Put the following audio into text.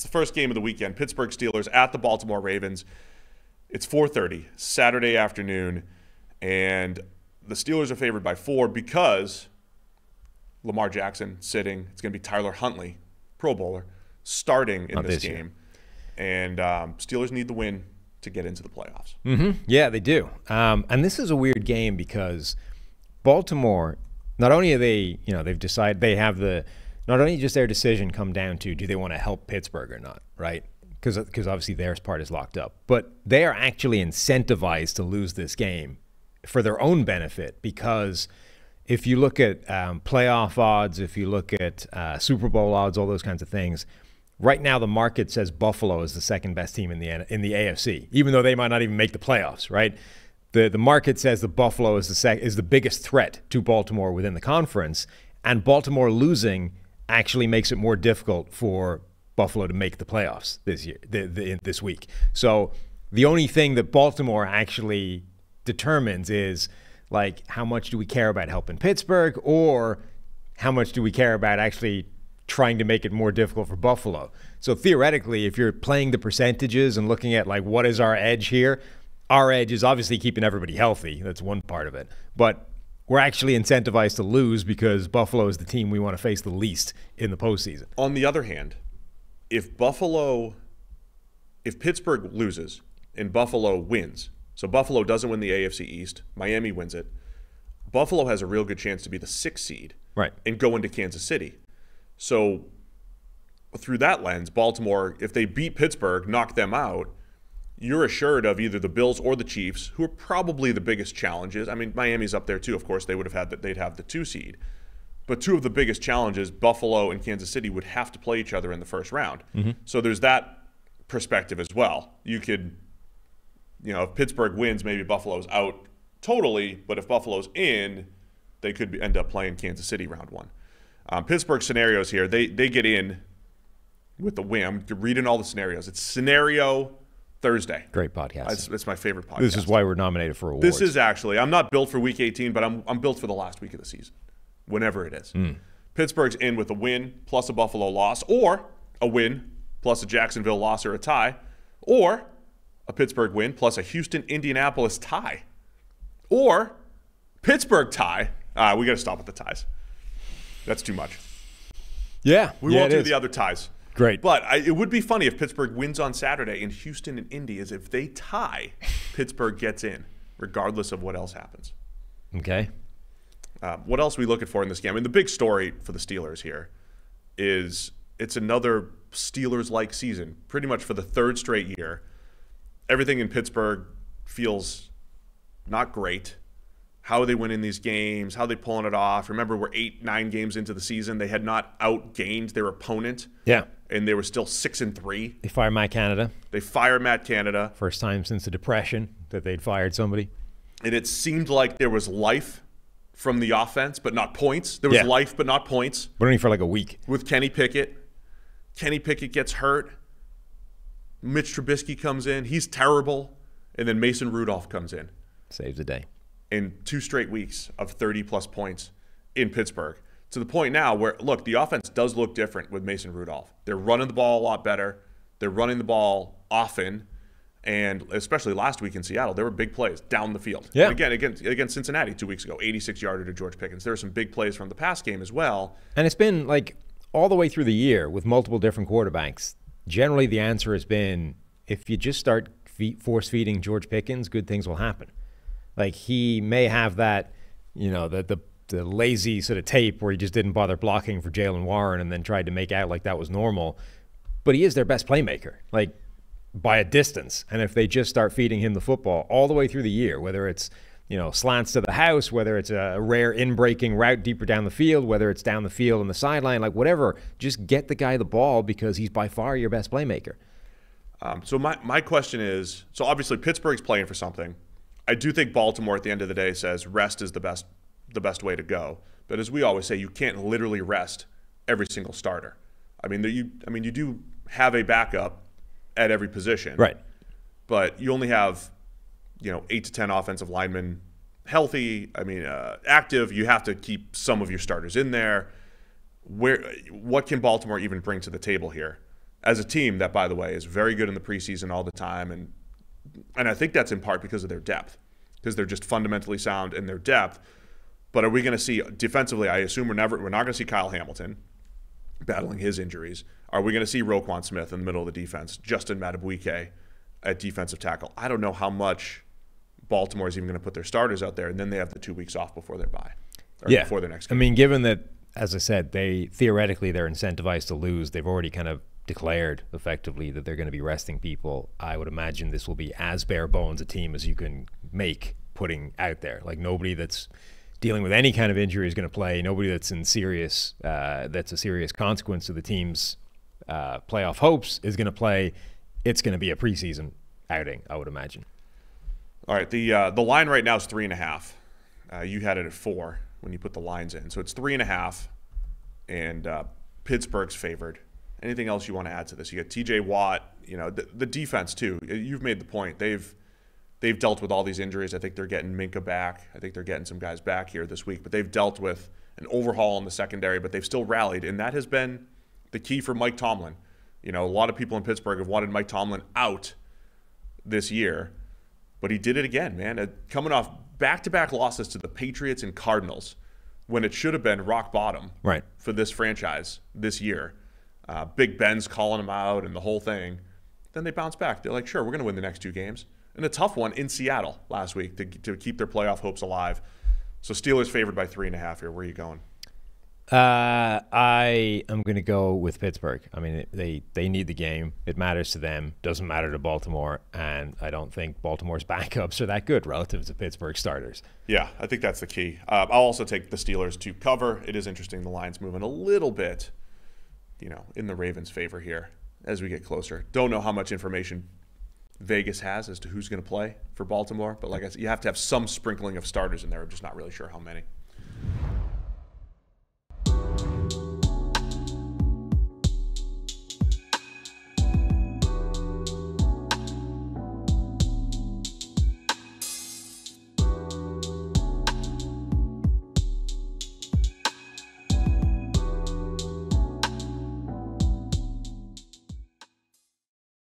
It's the first game of the weekend. Pittsburgh Steelers at the Baltimore Ravens. It's 4:30 Saturday afternoon, and the Steelers are favored by 4 because Lamar Jackson sitting. It's going to be Tyler Huntley, Pro Bowler, starting in this game. And Steelers need the win to get into the playoffs. Yeah, they do. And this is a weird game because Baltimore, not only are they, they've decided they have not only just their decision come down to do they want to help Pittsburgh or not, right? Because obviously their part is locked up. But they are actually incentivized to lose this game for their own benefit, because if you look at playoff odds, if you look at Super Bowl odds, all those kinds of things, right now the market says Buffalo is the second best team in the AFC, even though they might not even make the playoffs, right? The market says that Buffalo is the biggest threat to Baltimore within the conference, and Baltimore losing actually makes it more difficult for Buffalo to make the playoffs this week. So the only thing that Baltimore actually determines is, like, how much do we care about helping Pittsburgh, or how much do we care about actually trying to make it more difficult for Buffalo? So theoretically, if you're playing the percentages and looking at, like, what is our edge here, our edge is obviously keeping everybody healthy. That's one part of it. But we're actually incentivized to lose because Buffalo is the team we want to face the least in the postseason. On the other hand, if Pittsburgh loses and Buffalo wins, so Buffalo doesn't win the AFC East, Miami wins it, Buffalo has a real good chance to be the 6th seed, right, and go into Kansas City. So through that lens, Baltimore, if they beat Pittsburgh, knock them out, you're assured of either the Bills or the Chiefs, who are probably the biggest challenges. I mean, Miami's up there too, of course. They'd have the 2 seed. But 2 of the biggest challenges, Buffalo and Kansas City, would have to play each other in the first round. So there's that perspective as well. You could, if Pittsburgh wins, maybe Buffalo's out totally, but if Buffalo's in, they could end up playing Kansas City round 1. Pittsburgh scenarios here, they get in with the win. I'm reading all the scenarios. It's Scenario Thursday. Great podcast. It's my favorite podcast. This is why we're nominated for awards. This is actually, I'm not built for Week 18, but I'm built for the last week of the season, whenever it is. Pittsburgh's in with a win plus a Buffalo loss, or a win plus a Jacksonville loss or a tie, or a Pittsburgh win plus a Houston-Indianapolis tie, or Pittsburgh tie. We got to stop with the ties. That's too much. Yeah. We won't do the other ties. Great. But it would be funny if Pittsburgh wins on Saturday and Houston and Indy, as if they tie, Pittsburgh gets in, regardless of what else happens. Okay. What else are we looking for in this game? I mean, the big story for the Steelers here is it's another Steelers-like season, pretty much for the 3rd straight year. Everything in Pittsburgh feels not great. How are they winning these games? How are they pulling it off? Remember, we're 8-9 games into the season. They had not outgained their opponent. Yeah. And they were still 6-3. They fired Matt Canada. They fired Matt Canada. First time since the Depression that they'd fired somebody. And it seemed like there was life from the offense, but not points. There was life, but not points. But only for like a week. With Kenny Pickett. Kenny Pickett gets hurt. Mitch Trubisky comes in. He's terrible. And then Mason Rudolph comes in. Saves the day. In 2 straight weeks of 30-plus points in Pittsburgh. To the point now where, look, the offense does look different with Mason Rudolph. They're running the ball a lot better. They're running the ball often. And especially last week in Seattle, there were big plays down the field. Yeah. And again, against Cincinnati 2 weeks ago, 86-yarder to George Pickens. There were some big plays from the pass game as well. And it's been, like, all the way through the year with multiple different quarterbacks. Generally, the answer has been, if you just start force-feeding George Pickens, good things will happen. Like, he may have that, the lazy sort of tape where he just didn't bother blocking for Jalen Warren and then tried to make out like that was normal. But he is their best playmaker, like, by a distance. And if they just start feeding him the football all the way through the year, whether it's, slants to the house, whether it's a rare in-breaking route deeper down the field, whether it's down the field on the sideline, like whatever, just get the guy the ball because he's by far your best playmaker. So my question is, so obviously Pittsburgh's playing for something. I do think Baltimore at the end of the day says rest is the best way to go. But as we always say, you can't literally rest every single starter. I mean, you do have a backup at every position. Right. But you only have, 8 to 10 offensive linemen healthy, active. You have to keep some of your starters in there. What can Baltimore even bring to the table here as a team that, by the way, is very good in the preseason all the time. And I think that's in part because of their depth, because they're just fundamentally sound in their depth. But are we going to see defensively? I assume we're not going to see Kyle Hamilton battling his injuries. Are we going to see Roquan Smith in the middle of the defense? Justin Madubuike at defensive tackle? I don't know how much Baltimore is even going to put their starters out there, and then they have the 2 weeks off before their bye, or before their next game. I mean, given that, as I said, they're incentivized to lose. They've already kind of declared effectively that they're going to be resting people. I would imagine this will be as bare bones a team as you can make putting out there. Like, nobody that's dealing with any kind of injury is going to play. Nobody that's in serious, that's a serious consequence of the team's playoff hopes is going to play. It's going to be a preseason outing, I would imagine. All right, the line right now is 3.5. You had it at 4 when you put the lines in, so it's 3.5, and Pittsburgh's favored. Anything else you want to add to this? You got T.J. Watt. You know, the defense too. You've made the point. They've dealt with all these injuries. I think they're getting Minka back. I think they're getting some guys back here this week. But they've dealt with an overhaul in the secondary, but they've still rallied, and that has been the key for Mike Tomlin. You know, a lot of people in Pittsburgh have wanted Mike Tomlin out this year, but he did it again, man. Coming off back-to-back losses to the Patriots and Cardinals when it should have been rock bottom for this franchise this year. Big Ben's calling him out and the whole thing. Then they bounce back. They're like, sure, we're going to win the next 2 games. And a tough one in Seattle last week to keep their playoff hopes alive. So Steelers favored by 3.5 here. Where are you going? I am going to go with Pittsburgh. I mean, they need the game. It matters to them. Doesn't matter to Baltimore. And I don't think Baltimore's backups are that good relative to Pittsburgh starters. Yeah, I think that's the key. I'll also take the Steelers to cover. It is interesting. The line's moving a little bit, in the Ravens' favor here as we get closer. Don't know how much information Vegas has as to who's going to play for Baltimore. But like I said, you have to have some sprinkling of starters in there. I'm just not really sure how many.